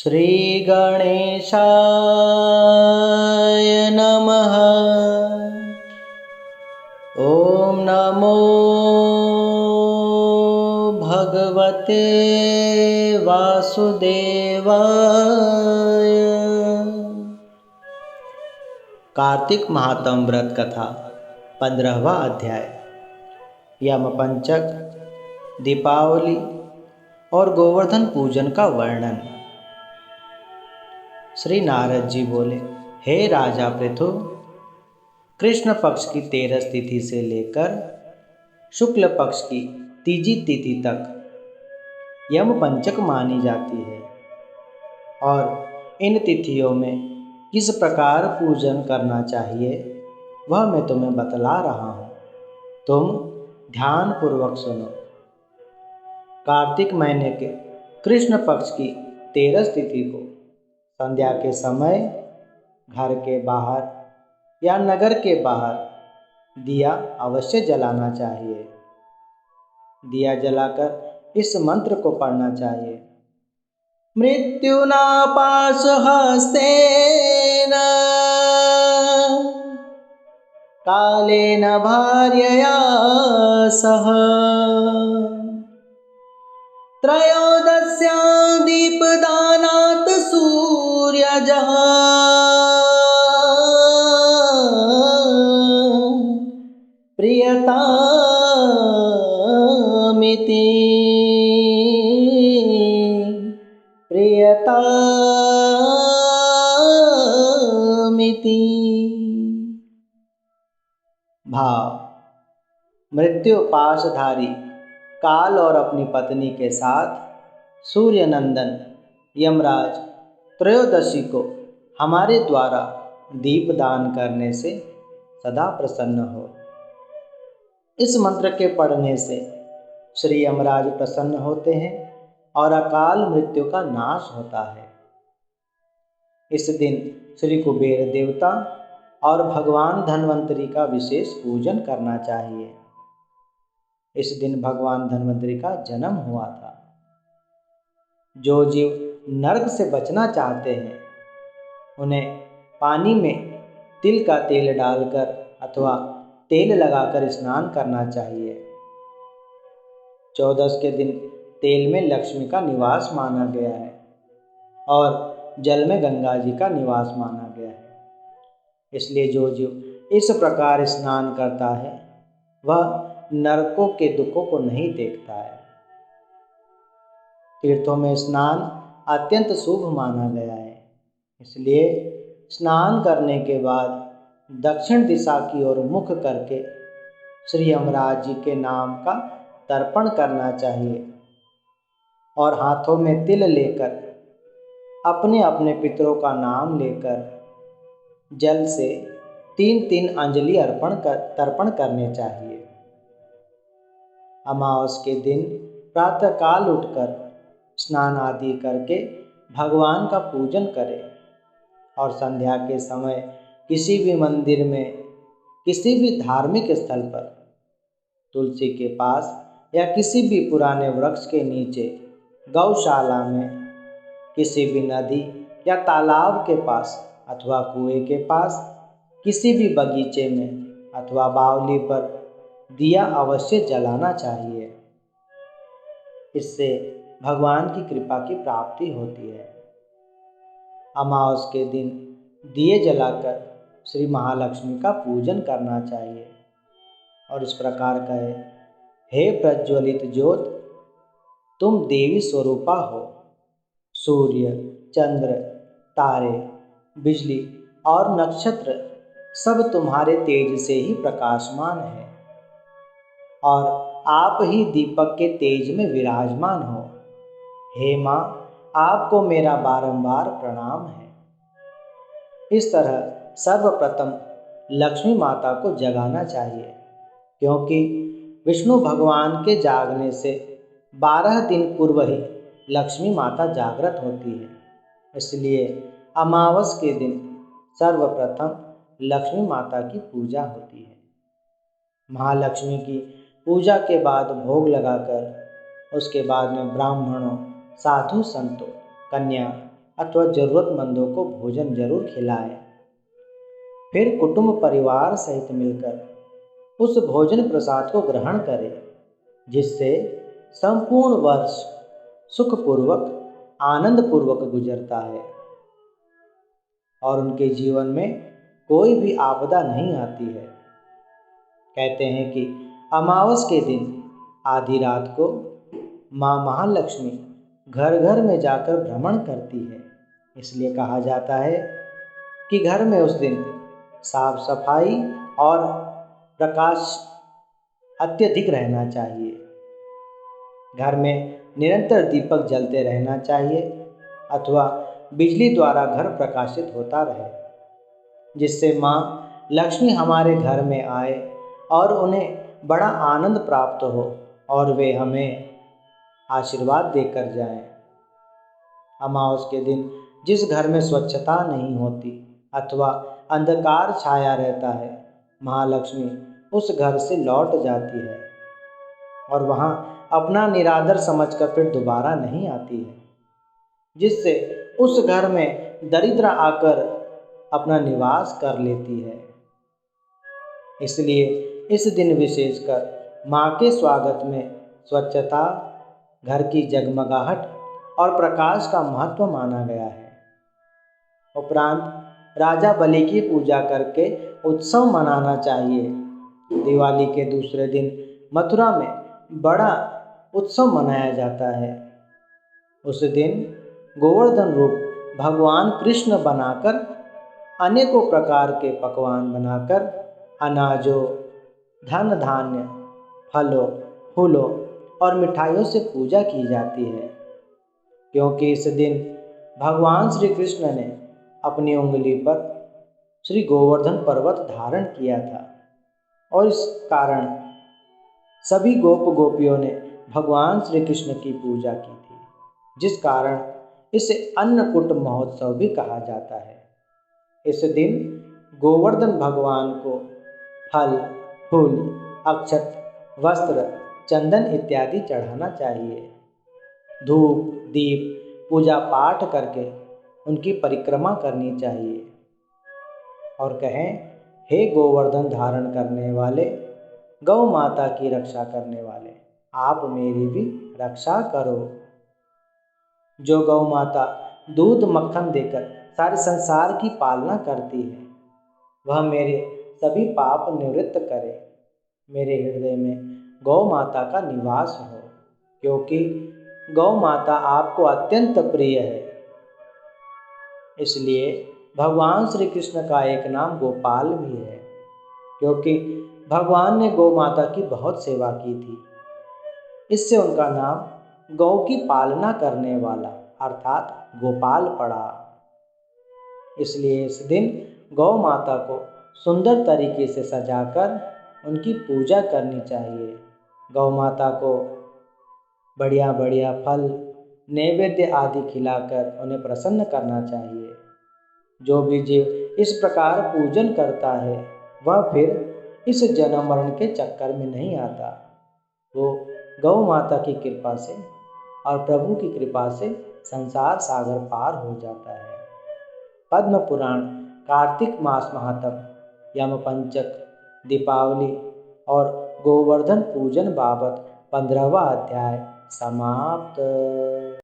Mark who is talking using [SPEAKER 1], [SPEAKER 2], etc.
[SPEAKER 1] श्रीगणेशाय नमः। ॐ नमो भगवते वासुदेवाय। कार्तिक महात्म व्रत कथा 15वां अध्याय। यम पंचक, दीपावली और गोवर्धन पूजन का वर्णन। श्री नारद जी बोले, हे राजा पृथु, कृष्ण पक्ष की 13 तिथि से लेकर शुक्ल पक्ष की तीजी तिथि तक यम पंचक मानी जाती है और इन तिथियों में किस प्रकार पूजन करना चाहिए वह मैं तुम्हें बतला रहा हूँ। तुम ध्यान पूर्वक सुनो। कार्तिक महीने के कृष्ण पक्ष की 13 तिथि को संध्या के समय घर के बाहर या नगर के बाहर दिया अवश्य जलाना चाहिए। दिया जलाकर इस मंत्र को पढ़ना चाहिए। मृत्युना पाशहस्तेन कालेन भार्यया सह त्रयोदश्यां दीपदानात् सूर्यजः प्रियतामिति भाव। मृत्यु पाशधारी काल और अपनी पत्नी के साथ सूर्य नंदन यमराज त्रयोदशी को हमारे द्वारा दीपदान करने से सदा प्रसन्न हो। इस मंत्र के पढ़ने से श्री यमराज प्रसन्न होते हैं और अकाल मृत्यु का नाश होता है। इस दिन श्री कुबेर देवता और भगवान धन्वंतरी का विशेष पूजन करना चाहिए। इस दिन भगवान धन्वंतरी का जन्म हुआ था। जो जीव नरक से बचना चाहते हैं उन्हें पानी में तिल का तेल डालकर अथवा तेल लगाकर स्नान करना चाहिए। 14 के दिन तेल में लक्ष्मी का निवास माना गया है और जल में गंगा जी का निवास माना गया है। इसलिए जो जीव इस प्रकार स्नान करता है वह नरकों के दुखों को नहीं देखता है। तीर्थों में स्नान अत्यंत शुभ माना गया है। इसलिए स्नान करने के बाद दक्षिण दिशा की ओर मुख करके श्री यमराज जी के नाम का तर्पण करना चाहिए और हाथों में तिल लेकर अपने अपने पितरों का नाम लेकर जल से 3-3 अंजलि तर्पण करने चाहिए। अमावस के दिन प्रातःकाल उठकर स्नान आदि करके भगवान का पूजन करें और संध्या के समय किसी भी मंदिर में, किसी भी धार्मिक स्थल पर, तुलसी के पास या किसी भी पुराने वृक्ष के नीचे, गौशाला में, किसी भी नदी या तालाब के पास अथवा कुएं के पास, किसी भी बगीचे में अथवा बावली पर दिया अवश्य जलाना चाहिए। इससे भगवान की कृपा की प्राप्ति होती है। अमावस के दिन दिए जलाकर श्री महालक्ष्मी का पूजन करना चाहिए और इस प्रकार कहे, हे प्रज्वलित ज्योत, तुम देवी स्वरूपा हो। सूर्य, चंद्र, तारे, बिजली और नक्षत्र सब तुम्हारे तेज से ही प्रकाशमान है और आप ही दीपक के तेज में विराजमान हो। हे माँ, आपको मेरा बारंबार प्रणाम है। इस तरह सर्वप्रथम लक्ष्मी माता को जगाना चाहिए, क्योंकि विष्णु भगवान के जागने से 12 दिन पूर्व ही लक्ष्मी माता जागृत होती है। इसलिए अमावस के दिन सर्वप्रथम लक्ष्मी माता की पूजा होती है। महालक्ष्मी की पूजा के बाद भोग लगाकर उसके बाद में ब्राह्मणों, साधु संतों, कन्या अथवा ज़रूरतमंदों को भोजन जरूर खिलाएं। फिर कुटुंब परिवार सहित मिलकर उस भोजन प्रसाद को ग्रहण करें, जिससे संपूर्ण वर्ष सुखपूर्वक आनंदपूर्वक गुजरता है और उनके जीवन में कोई भी आपदा नहीं आती है। कहते हैं कि अमावस के दिन आधी रात को माँ महालक्ष्मी घर घर में जाकर भ्रमण करती है। इसलिए कहा जाता है कि घर में उस दिन साफ सफाई और प्रकाश अत्यधिक रहना चाहिए। घर में निरंतर दीपक जलते रहना चाहिए अथवा बिजली द्वारा घर प्रकाशित होता रहे, जिससे माँ लक्ष्मी हमारे घर में आए और उन्हें बड़ा आनंद प्राप्त हो और वे हमें आशीर्वाद देकर जाएं। अमावस के दिन जिस घर में स्वच्छता नहीं होती अथवा अंधकार छाया रहता है, महालक्ष्मी उस घर से लौट जाती है और वहाँ अपना निरादर समझकर फिर दोबारा नहीं आती है, जिससे उस घर में दरिद्र आकर अपना निवास कर लेती है। इसलिए इस दिन विशेषकर माँ के स्वागत में स्वच्छता, घर की जगमगाहट और प्रकाश का महत्व माना गया है। उपरांत राजा बलि की पूजा करके उत्सव मनाना चाहिए। दिवाली के दूसरे दिन मथुरा में बड़ा उत्सव मनाया जाता है। उस दिन गोवर्धन रूप भगवान कृष्ण बनाकर अनेकों प्रकार के पकवान बनाकर अनाजों, धन धान्य, फलों, फूलों और मिठाइयों से पूजा की जाती है, क्योंकि इस दिन भगवान श्री कृष्ण ने अपनी उंगली पर श्री गोवर्धन पर्वत धारण किया था और इस कारण सभी गोप गोपियों ने भगवान श्री कृष्ण की पूजा की थी, जिस कारण इसे अन्नकूट महोत्सव भी कहा जाता है। इस दिन गोवर्धन भगवान को फल, फूल, अक्षत, वस्त्र, चंदन इत्यादि चढ़ाना चाहिए। धूप, दीप, पूजा पाठ करके उनकी परिक्रमा करनी चाहिए और कहें, हे गोवर्धन धारण करने वाले, गौ माता की रक्षा करने वाले, आप मेरी भी रक्षा करो। जो गौ माता दूध मक्खन देकर सारे संसार की पालना करती है, वह मेरे सभी पाप निवृत्त करे। मेरे हृदय में गौ माता का निवास हो, क्योंकि गौ माता आपको अत्यंत प्रिय है। इसलिए भगवान श्री कृष्ण का एक नाम गोपाल भी है, क्योंकि भगवान ने गौ माता की बहुत सेवा की थी। इससे उनका नाम गौ की पालना करने वाला अर्थात गोपाल पड़ा। इसलिए इस दिन गौ माता को सुंदर तरीके से सजाकर उनकी पूजा करनी चाहिए। गौ माता को बढ़िया बढ़िया फल, नैवेद्य आदि खिलाकर उन्हें प्रसन्न करना चाहिए। जो भी जीव इस प्रकार पूजन करता है, वह फिर इस जन्म मरण के चक्कर में नहीं आता। वो गौ माता की कृपा से और प्रभु की कृपा से संसार सागर पार हो जाता है। पद्म पुराण कार्तिक मास महात्म, यम पंचक, दीपावली और गोवर्धन पूजन बाबत 15वां अध्याय समाप्त।